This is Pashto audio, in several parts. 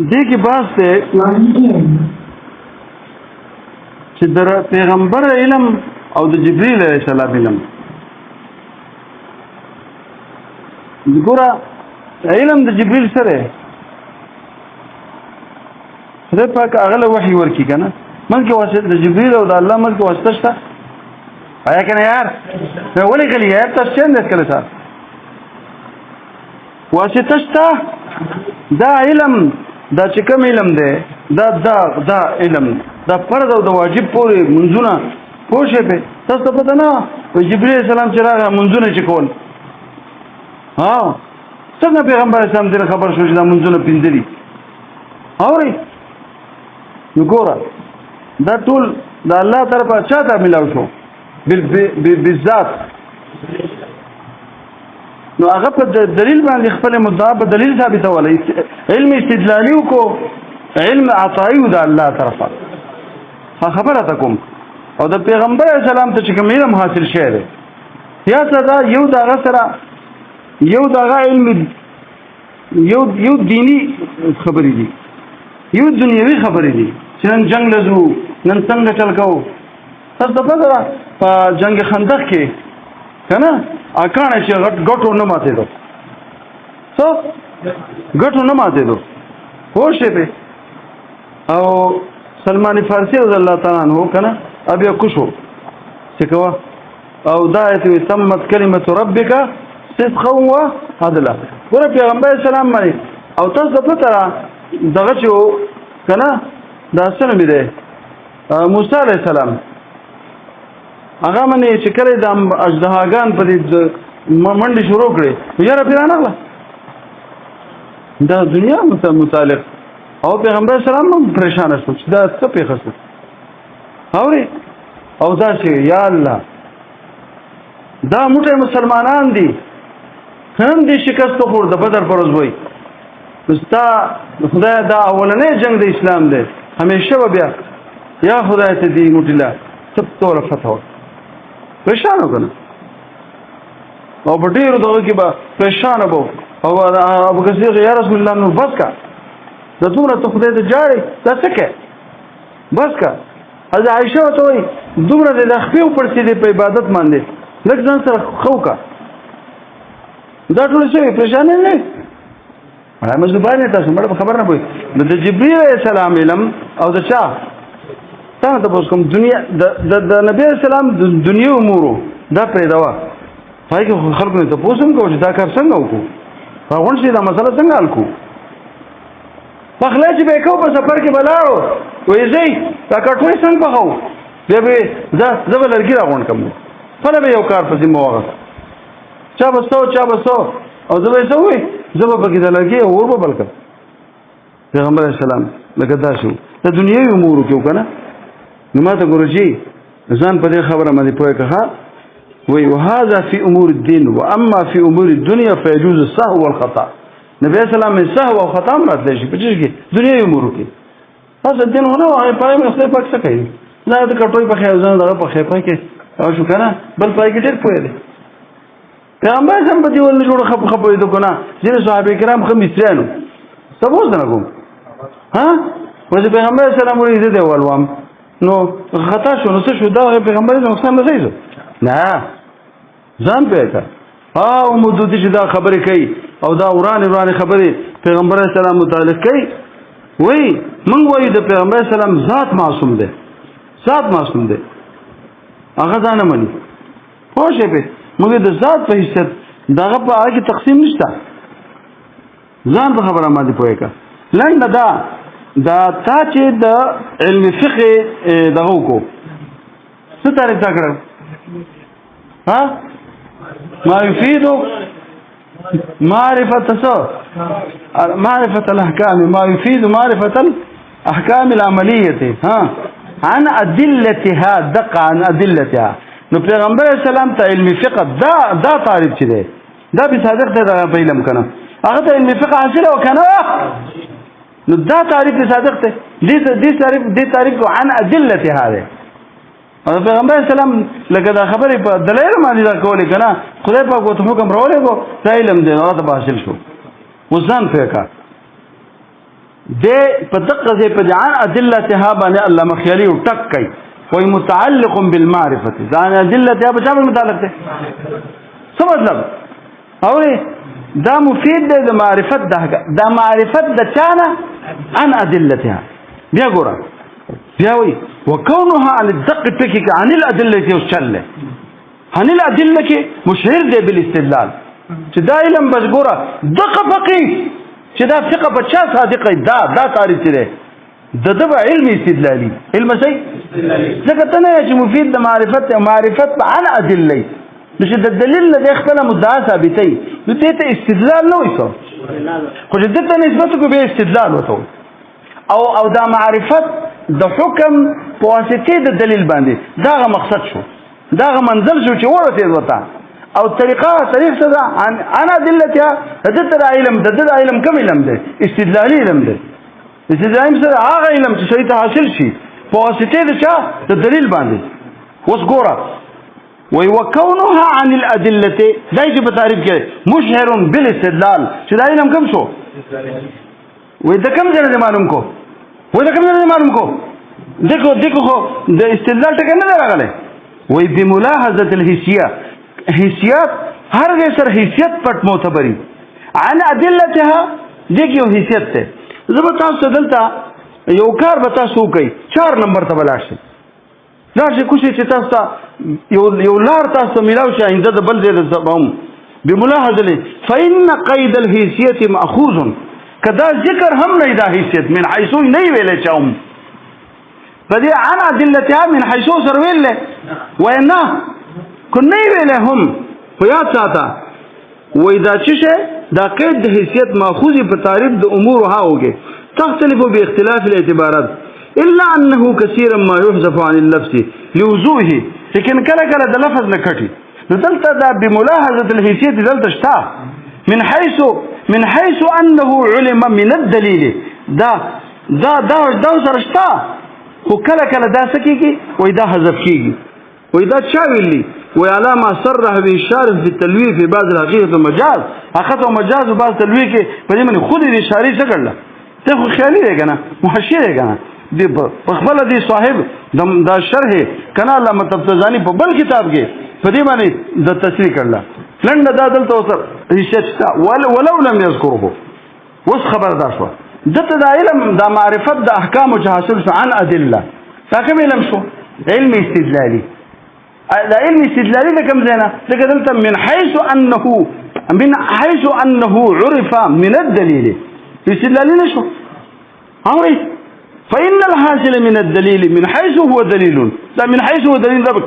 دې کې بحث دی چې د پیغمبر علم او د جبرئیل علیه السلام علم ګوره علم د جبرئیل سره خدای پاک هغه له وحي ورکړي که نه ملکې واسطه د جبرئیل او د الله ملکې واسطه شته آیا که نه یار ولې غلی یار تاسو چند کله سره واسطه شته دا علم دا چې کوم علم دی دا علم دا فرض او د واجب پورې منځونه پوه شئ پې تاسو ته پته نه وه جبرئیل السلام چې راغی منځونه چې کول څنګه پیغمبر اسلام دې خبر شو چې دا منځونه پنځه دي اورئ نو ګوره دا ټول د الله طرفه چا ته ملاو شو بالذات نو هغه په دلیل باندې خپل مدعا په دلیل ثابتولی علم استدلالي وکړو علم عطایي و د الله طرفه خبره ته کوم او د پیغمبر اسلام ته چې کوم علم حاصل شوی دی یا څه دا یو د هغه سره یو د هغه علم یو دینی خبرې دي یو دنیوي خبرې دي چې نن جنگ لزو نن څنګه چل کوو تاسو ته پته ده په جنگ خندق کې که نه اکاڼه چې ګټو نه ماتېدو څه ګټو نه ماتېدو پوه شئ پې او سلمان فارسي رضی الله تعالی عنه که نه بیا کوشو چې کوه او دا ایت وي تمت کلمة ربک صدقا وعدلا ګوره پیغمبر اسلام باندې او تاسو ته پته ده دغه چې و که نه دا څه نومې دی موسی علیه السلام هغه باندې چې کله د اژدهاګان په دې منډې شروع کړې نو یاره پرې رانغله دا دنیا متعلق او پیغمبر اسلام هم پریشانه شو چې دا څه پېښه شو اورې او داسې یا الله دا موټی مسلمانان دي هم دې شکست وخوړ د بدر پر ورځ وایي نو ستا خدای دا اولنی جنگ د اسلام دی همیشه به بیا یا خدای ته دې موټي له څه توره فتح وه پریشانه که نه او په ډېرو دغه کې به پریشانه به او ابوکثیر یا رسول الله نو بس که د دومره ته خدای ته جاړې دا څه کوې بس که حضرت عایشه ورته وایي دومره دې د خپې وپړسېدې په عبادت باندې لږ ځان سره ښه وکړه دا ټول څه وي پریشانې نه مزدوبان تاسو مړه خبر نه پوي د جبرئیل علیه السلام علم او د چا څنګه تاسو کوم دنیا د نبی اسلام د دنیا امورو دا پیداوه پای کې خلکو ته پوښتنه کوي چې دا کار څنګه وکړو راغون شي دا مسله څنګه حل کو پخلا چې به کو په سفر کې بلاړو وې زی دا کټوي څنګه بخاو بیا به زه به لرګي راغون کوم فله به یو کار پسې موغه چا بسو او زه به سوې زه به پکې د لرګي اور به بل کړم پیغمبر اسلام لکه دا شو د دنیوي امورو کې وکنه نو ماته ګورجی ځان په دې خبره باندې پوهه کړه وی وهذا في امور الدين واما في امور الدنيا فيجوز السهو والخطا نبی اسلام من سهو او خطا مراد شي په دې کې دنیوي امور کې تاسو دین ونه وای پای مې خپل پک څه کوي دا د کټوي په خیال ځان دغه په خې پای کې او شو کنه بل پای کې ډېر پوهه دي پیغمبر سم په دې ول جوړ خپې دو کنه ځینې صحابه کرام خو مستریانو سبوز نه کوم ها ورته پیغمبر اسلام ورې دې ولوم نو خطا شو نو څه شو دا پیغمبر نقصان نه زیږو نه ځان پیدا او مودودي چې دا خبرې کوي او دا ورانه خبرې پیغمبر اسلام متعلق کوي وای موږ وایو د پیغمبر اسلام ذات معصوم دی هغه ځان نه مني خو شي به موږ د ذات په حیثیت دغه په هغه کې تقسیم نشته ځان په خبره باندې پوهه کا لنډه دا تا چې د علم فقه دغه کو څه تعریف تا کړو ها ما يفيد معرفة الأحكام ما يفيد معرفة الأحكام العملية ها عن أدلتها دقة عن أدلتها نو پیغمبر اسلام ته علم فقه دا تعریف چي دی دا به صادق ته په علم کنه هغه ته علم فقه حاصل وکنه نو دا تعریف صادق ته دې تعریف عن أدلتها ده او پیغمبر اسلام لکه دا خبرې په دلایل باندې دا کولې کنه خدای پاک وو ته حکم راولې کو دا علم دی نو ته حاصل شو وزن فقہ د په دقه ځای په عن ادلتها باندې الله مخیلی او ټک کوي وای متعلق بالمعرفه ځان ادلتها په څه متعلق ده څه مطلب او دا مفید ده د معرفت د معرفت د چانه عن ادلتها بیا ګوره بیا وی وكونها عن الدق تكك عن الادله وشله عن الادله کې مشهر دی بالاستدلال چې دا علم بس ګوره دقه فقيه چې دا فقه په چا صادقه دا تعریف دی د علم استدلالي علم شي ځکه ته نه چې مفید د معرفت عن ادله نشه د دلیل له خپل مدعا ثابتې نو دې ته استدلال نه وایي خو دې ته نسبت کو به استدلال وته او دا معرفت د حکم په واسطه د دلیل باندې دا مقصد شو دا منزل شو چې ورته وته او طریقه څه ده انا ادلتها د علم کوم علم ده استدلالي علم ده استدلالي سره هغه علم چې شریته حاصل شي په واسطه د چا د دلیل باندې اوس ګوره وی وكونها عن الادله دا چې په تعریف کې مشهر بالاستدلال چې دا علم کوم شو وی د کوم ځای معلوم کو دغه خو د استدلال ټکی نه راغلی وی بملاحظه الحسيات هر سر حیثیت پټ معتبري عن ادلتها دغه یو حیثیت ته زه تاسو دلته یو کار به تاسو کوي 4 نمبر ته بلاشي راشه کوشش چې تاسو یو لار تاسو ملاو شي انده د بل ځای د بم بملاحظه فإن قيد الحيثية مأخوذ کدا ذکر هم نه دا حیثیت من حيث نه ویلې چاوم فدي عن ادلتها من حيث سر ویلې وینا کو نه ویلې هم فیا چاته وېدا چې دا قید د حیثیت ماخوذ په تعریف د امور هاوګه تختلف باختلاف الاعتبارات الا انه كثيرا ما يحذف عن اللفظ لوضوحه لكن کله د لفظ نه کټي نو دلته دا بملاحظه الحیثیت دلته شتا من حيث انه علم من الدليل دا سره شتا خو کله دا سکیږي وای دا حذف کیږي وای دا چا ویلي وی علامه صرح بالاشاره في التلويح في بعض الحقيقه المجاز حقیقت او مجاز او بعض تلويح کې په دې باندې خود دې اشاره څه کړل ته خو خیالي دی کنه محشي دی کنه دی په خپل دې صاحب دا شرح کنا علامه تبتزانی په بل کتاب کې په دې باندې د تصریح کړل لند دا دلته اوسر ریسرچ ولو لم يذكره وس خبردار شو دته دا علم دا معرفت د احکام او حاصل عن ادله دا کوم علم شو علم استدلالي دا علم استدلالي ده كم زينه لکه دلته من حيث انه عرف من الدليل استدلالي نشو امري فإن الحاصل من الدليل من حيث هو دليل دا من حيث هو دليل ده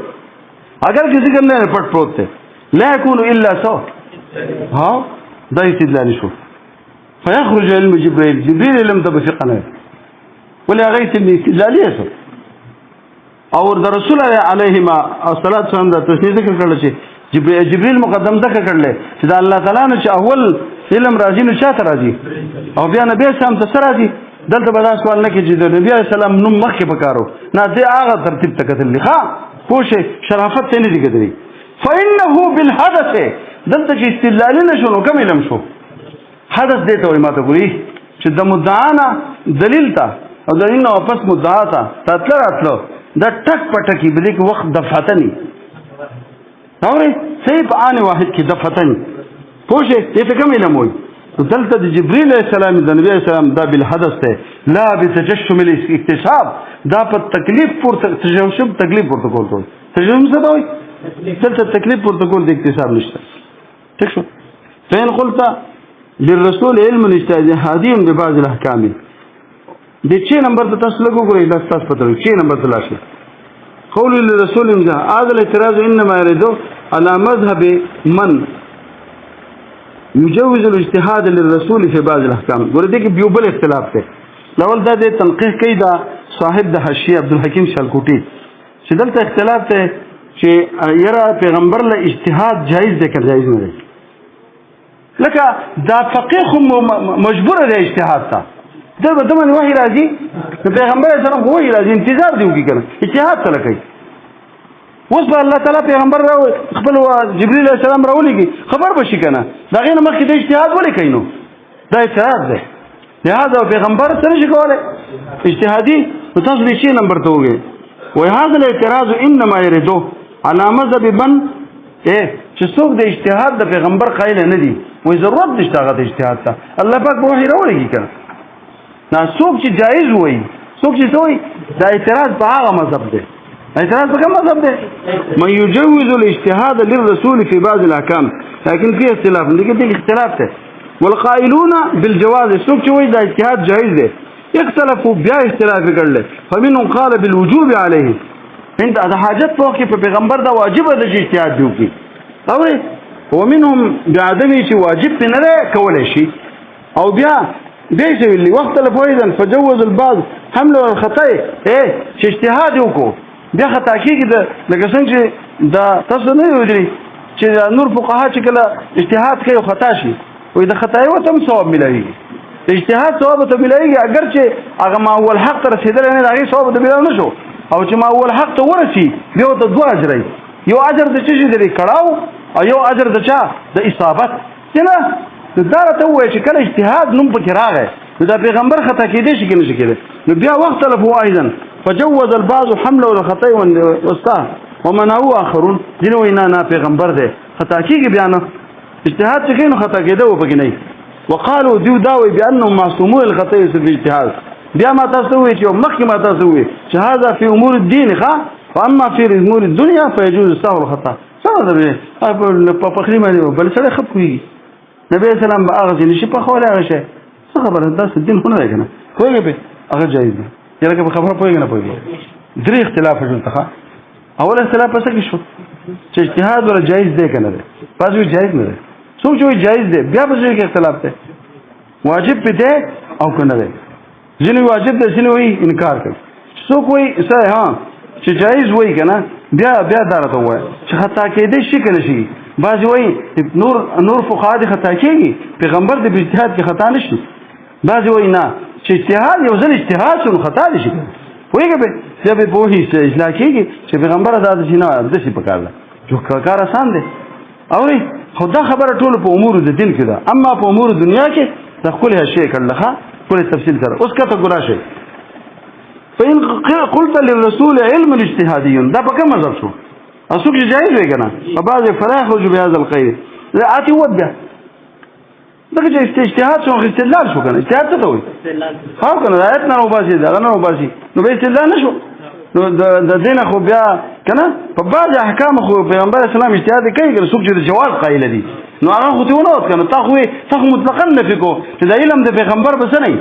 اگر کسی کا نه پټ پروت ته لا يكون الا سو ها دا استدلالي شو فيخرج علم جبريل علم ده بفقه ولا غيث استدلالي شو او د رسول علیه ما الصلاه والسلام د تشریح ذکر کړل چې جبريل مقدم ذکر کړل چې د الله تعالی نه چې اول علم راځي نو چاته راځي او بیا نبی سلام ته راځي دلته به دا سوال نه کیږي د نبی سلام نو مخکې پکارو نه دې هغه ترتیب تکتل لخوا پوښه شرافت ته نه دی کېدلی فانه بالحدث دلته چې استدلال نه شنو کوم علم شو حدث دې ته ماته ګوري چې د مدعانا دلیل تا او دلیل نو واپس مدعا تا تطلع دا ټک پټکی بلې کې وخت دفعتنی اوري صحیح په ان واحد کې دفعتنی پوښه دې ته کوم علم وای دلته د جبريل عليه السلام د نبی عليه السلام دا بالحدث ته لا بتجشم الاكتساب دا په تکلیف پورته تجشم تکلیف پورته کول تجشم څه وای دلته تکلیف پورته کول د اکتساب نشته ٹھیک شو فین قلت للرسول علم الاجتهادي ببعض الاحكام د چه نمبر ته تاسو لګو غوړي دا تاسو پته چه نمبر ته لاشه قول للرسول امزا هذا الاعتراض انما يرد على مذهب من يجوز الاجتهاد للرسول في بعض الاحكام ورته کې بیوبل اختلاف ته لول دا د تنقیح کوي دا صاحب د حشیه عبدالحکیم شالکوټی چې دلته اختلاف ته چې یره پیغمبر له اجتهاد جایز دی که جایز نه دی لکه دا فقيه مجبور دی اجتهاد ته دا به دمن وحی راځي پیغمبر سره وحی راځي انتظار دی وکړي کنه اجتهاد سره کوي اوس به الله تعالی پیغمبر را خپل جبريل عليه السلام راولېږي خبر بشي کنه دا غینه مخکې د اجتهاد ولې کوي نو دا اعتراض دی لہذا پیغمبر سره شي کوله اجتهادي تاسو دې شي نمبر ته وګورئ وهذا الاعتراض انما يريدو على مذهب من چې څوک د اجتهاد د پیغمبر قائل نه دي وای ضرورت نشته هغه د اجتهاد ته الله پاک به وحی راوړي کنه نه څوک چې جایز وای څوک چې وای دا اعتراض په هغه مذهب دی اعتراض په کوم مذهب دی من يجوز الاجتهاد للرسول في بعض الاحكام لكن في اختلاف دي اختلاف ته والقائلون بالجواز څوک چې وای دا اجتهاد جایز دی اختلافوا بیا اختلاف کړل فمنهم قال بالوجوب عليه انت د حاجت په کې په پیغمبر دا واجب ده چې اجتهاد وکړي او ومنهم بعدم چې واجب نه ده کولای شي او بیا دې ویلي وخت له فویدن فجوز البعض حمل الخطا چې اجتهاد وکړو بیا خطا کېږي لکه څنګه چې دا تاسو نه ویلي چې نور فقها چې کله اجتهاد کوي خطا شي وي د خطا یو تم ثواب ملایي اجتهاد ثواب ته ملایي اگر چې هغه ما اول حق رسیدل نه هغه ثواب ته ملایي نشو او چې ما اول حق ته ورسی بیا ته دوه اجر یو اجر د چې دې کړهو او یو اجر د چا د اصابت نه دا ته وایي چې کله اجتهاد نوم پکې راغی دا پیغمبر خطا کېدې شي کې نشي کېدې نو بیا وخت له فوائدن فجوز البعض حمله الخطا وستا ومنعوا اخرون دین وینا نه پیغمبر دی خطا کېږي بیا نه اجتهاد چې کینو خطا کېده و پکې نه وقالوا دیو داوي بانهم معصومون الخطا في الاجتهاد بیا ما تاسو وی چې مخکې ما تاسو وی چې هذا في امور الدين واما في امور الدنيا فيجوز السهو الخطا څه ده په پخلی باندې بل سره خپوي نبی اسلام به هغه نشي په خوله هغه شي څه خبره ده دین خو نه دی کنه کوی به هغه جایز دی یره که خبره پوهیږي نه پوهیږي درې اختلاف جوړ تخا اول اختلاف پس کې شو چې اجتهاد ولا جایز دی کنه ده پس وی جایز نه ده څوک چې جایز دی بیا په کې اختلاف ده واجب پته او کنه ده ځینې واجب ده ځینې وی انکار کوي څوک وی څه ها چې جایز وای کنه بیا درته وای چې خطا کېدې شي کنه شي بعض وای نور فقها دي خطا کېږي پیغمبر د اجتهاد کې خطا نشي بعض وای نه چې اجتهاد یو ځل اجتهاد شو خطا نشي وایګه به چې به په هیڅ اجلا کېږي چې پیغمبر ادا شي نه د شي پکاره جو کار آسان دي اوري خدا خبره ټول په امور د دین کې ده اما په امور دنیا کې د خپل شي کړلخه کله تفصیل سره اوس کته ګورا شي فإن قلت للرسول علم الاجتهادي دا په کوم مذهب شو اسوک جایز وي کنه په بعض فراخ او بهذا الخير لا اتي وبه دغه چې اجتهاد شو استدلال شو کنه اجتهاد څه وي ها کنه آیت نه وباسي دا نه وباسي نو به استدلال نشو نو د دین خو بیا کنه په بعض احکام خو پیغمبر اسلام اجتهاد کوي چې څوک چې جواز قایل دي نو هغه خو ته ونه کنه تا خو مطلقاً نه فکو چې د علم د پیغمبر بس نه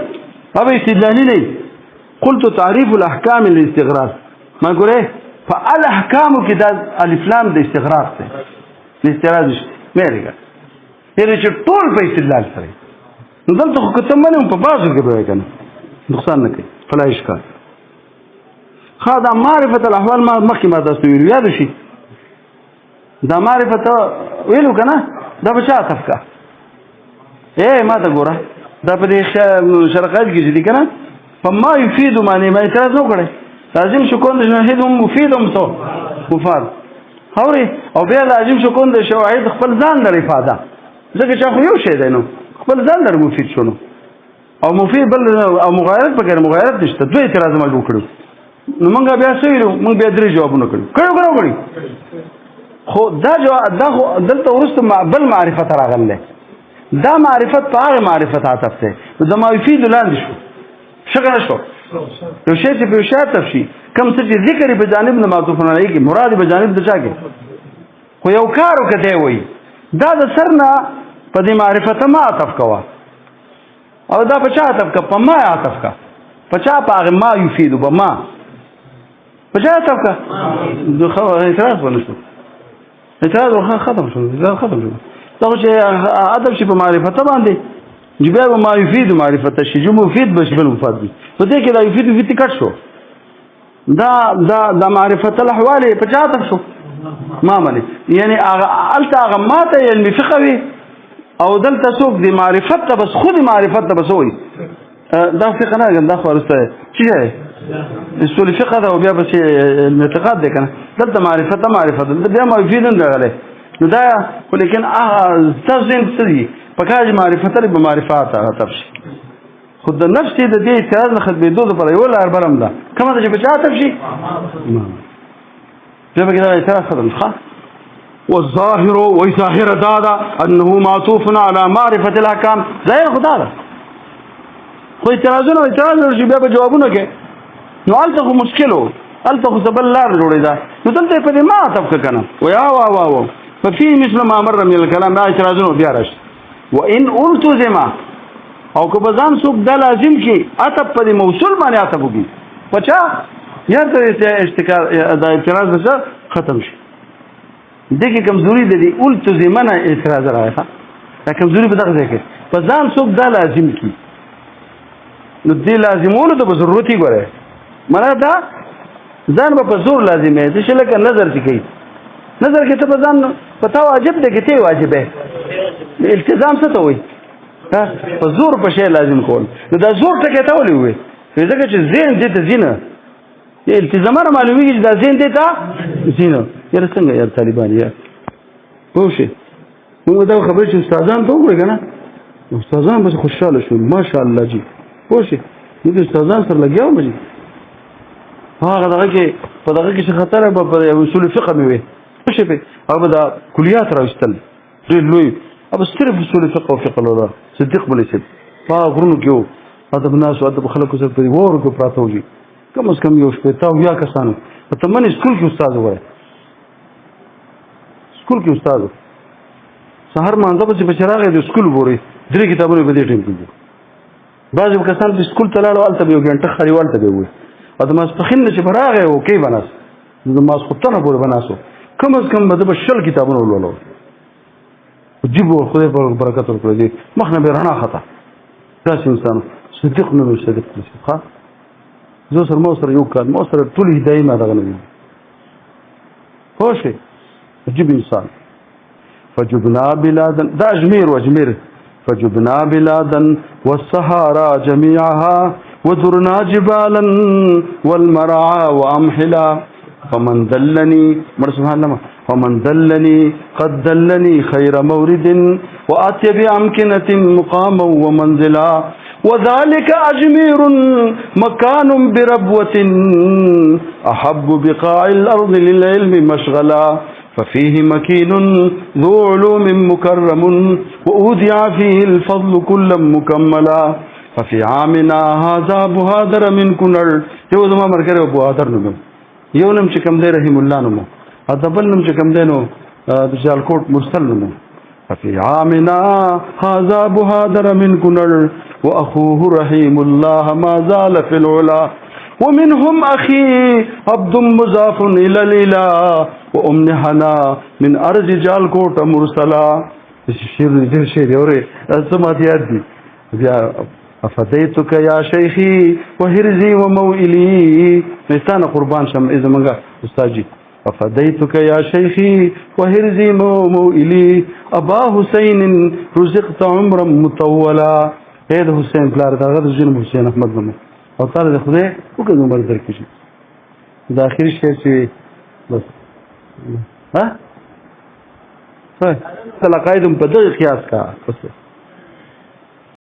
هغه استدلالي نه قلت تعريف الاحكام الاستغراق ما ګوره فالاحكام کې د الف لام د استغراق ته الاستغراق مېریګه یعنی چې ټول په استدلال سره نو دلته خو کته منه په بازو کې به کنه نقصان نه کوي فلا اشکال خدا معرفت الاحوال ما مخکې ما تاسو ویلو یاد شي دا معرفت ویلو کنه دا بچا تفکا ما ته ګوره دا په دې شرقات کې دي کنه فما يفيد معنی ما اعتراض نو کړي لازم شو کون د شاهد مفید هم تو مفاد اوري او بیا لازم شو کون د شواهد خپل ځان لري ifade ځکه چې خو یو شی دی نو خپل ځان لري مفید شونه او مفید بل او مغایرت پکې مغایرت نشته دوی اعتراض ما وکړو نو موږ بیا سویلو موږ بیا درې جوابونه کړو خو دا جواب دا دلته ورسته بل معرفت راغله دا معرفت په هغه معرفت عاطف ته دا ما يفيد لاندې شو شګه شو یو شی چې په شات تفشي کم څه چې ذکر په جانب نه معطوف نه لګي مراد په جانب د چا کې خو یو کار وکړي وای دا د سرنا په دې معرفت ما عطف کوا او دا په چا عطف کا په ما عطف کا په چا په ما يفيد په ما په چا عطف کا خو اعتراض ونشو اعتراض ختم شو دا ختم شو دا چې ادب شي په معرفت باندې جباب ما يفيد معرفت شي جو مفيد بشبل مفاد دي په دې کې دا يفيد کټ شو دا معرفت الاحوال په چاته شو ما معنی یعنی الته غماته علم فقهي او دلته څوک دی معرفت ته بس خود معرفت ته بس وي دا فقه نه دا خو ورسته چی دی اصول فقه دا او بیا بس اعتقاد دی کنه دلته معرفت بیا ما يفيد نه غلې نو دا ولیکن تاسو څه دي پکاج معرفت له معرفت تفصیل خود د نفس د دې اعتراض نه ختمېدو لپاره یو لار برم ده کومه ده چې په چا عطف شي بیا به دا اعتراض ختم ښه والظاهر وظاهر دادا انه معطوف على معرفه الاحکام ظاهر خدا ده خو اعتراضونه ورشي بیا به جوابونه کې نو هلته خو مشکل و هلته خو سبل لار جوړېده نو دلته په دې ما عطف که کنه ویا وا ففي مثل ما مر من الكلام دا اعتراضونه بیا راشي وان التزم او که به ځان څوک دا لازم کړي عطف په دې موصول باندې عطف وکړي په چا یار ته اشتکار دا اعتراض به ختم شي دې کې کمزوري د دې التزم نه اعتراض راغی دا کمزوري په دغه ځای کې په ځان څوک دا لازم کړي نو دې لازمولو ته به ضرورت یې ګوره معنی دا ځان به په زور لازمې دی چې لکه نظر چې کوي نظر کې ته په ځان پتا واجب دی کې ته واجب دی التزام څه ته وایي په زور په شی لازم کول نو دا زور ټکی ته ولې وایي ځکه چې ذهن دې ته ځي نه التزامونه معلومیږي چې دا ذهن دې ته ځي نه یاره څنګه یار طالبان یار پوه شئ موږ دا خبرې چې استادان ته وګورئ که نه استادان بس خوشحاله شول ماشاءالله جي پوه شئ نو د استادان سره لګیا وم جي هغه دغه کې په دغه کې چې خطر به په اصول فقه مې وي پوه شئ هغه به دا کلیات راوستل ډېر لوی अब صرف اصول فقه او فقه الله صدیق بولې چې په غرونو کې وو ادب ناس او ادب خلکو سره په ور کې پراته وږي کم از کم یو شپه تا یا کسانو ته من سکول کې استاد وای سکول کې استاد سحر مانځه په چراغ د سکول ګوري درې کتابونه په دې ټیم کې بعض کسان چې سکول ته لاړو الته یو غنټه خریوال ته وي او د ماسپخین چې براغه او کې بناس د ماسختنه پورې بناسو کم از کم به شل کتابونه ولولو جيبو خدای په برکت ورکړي دي مخنه به رڼا خطا داسې انسان صدیق نه وي صدیق نشي ښه زه سره مو سره یو کار مو سره ټول هدايه ما دغه نه وي خو شي عجیب انسان فجبنا بلادا دا اجمیر فجبنا بلادا والصحارى جميعها ودرنا جبالا والمرعى وامحلا فمن دلني سبحان الله فمن دلني قد دلني خير مورد واتي بامكنه مقاما ومنزلا وذلك اجمير مكان بربوه احب بقاع الارض للعلم مشغلا ففيه مكين ذو علوم مكرم واودع فيه الفضل كلا مكملا ففي عامنا هذا بهادر من كنر یو زما مرګره بهادر نوم یو نم چې کوم دی رحم الله نوم او د بل نم چې کوم دی نو د جالکوټ مرسل نوم ففي عامنا هذا بهادر من كنر واخوه رحيم الله ما زال في العلا ومنهم اخي عبد مضاف الى الاله وامنحنا من ارض جالکوټ مرسلا شیر اوري سمات یاد دي بیا افدیتک یا شیخی وحرزی وموئلی نستانه قربان شم اذا منګه استاد جی افدیتک یا شیخی وحرزی وموئلی ابا حسین رزقت عمرا مطولا اې د حسین پلار دغه د جن حسین احمد نوم او تعالی د خدای وکړو عمر درکړي دا اخر شی چې بس ها څه تلقایدم په دغه قیاس کا بس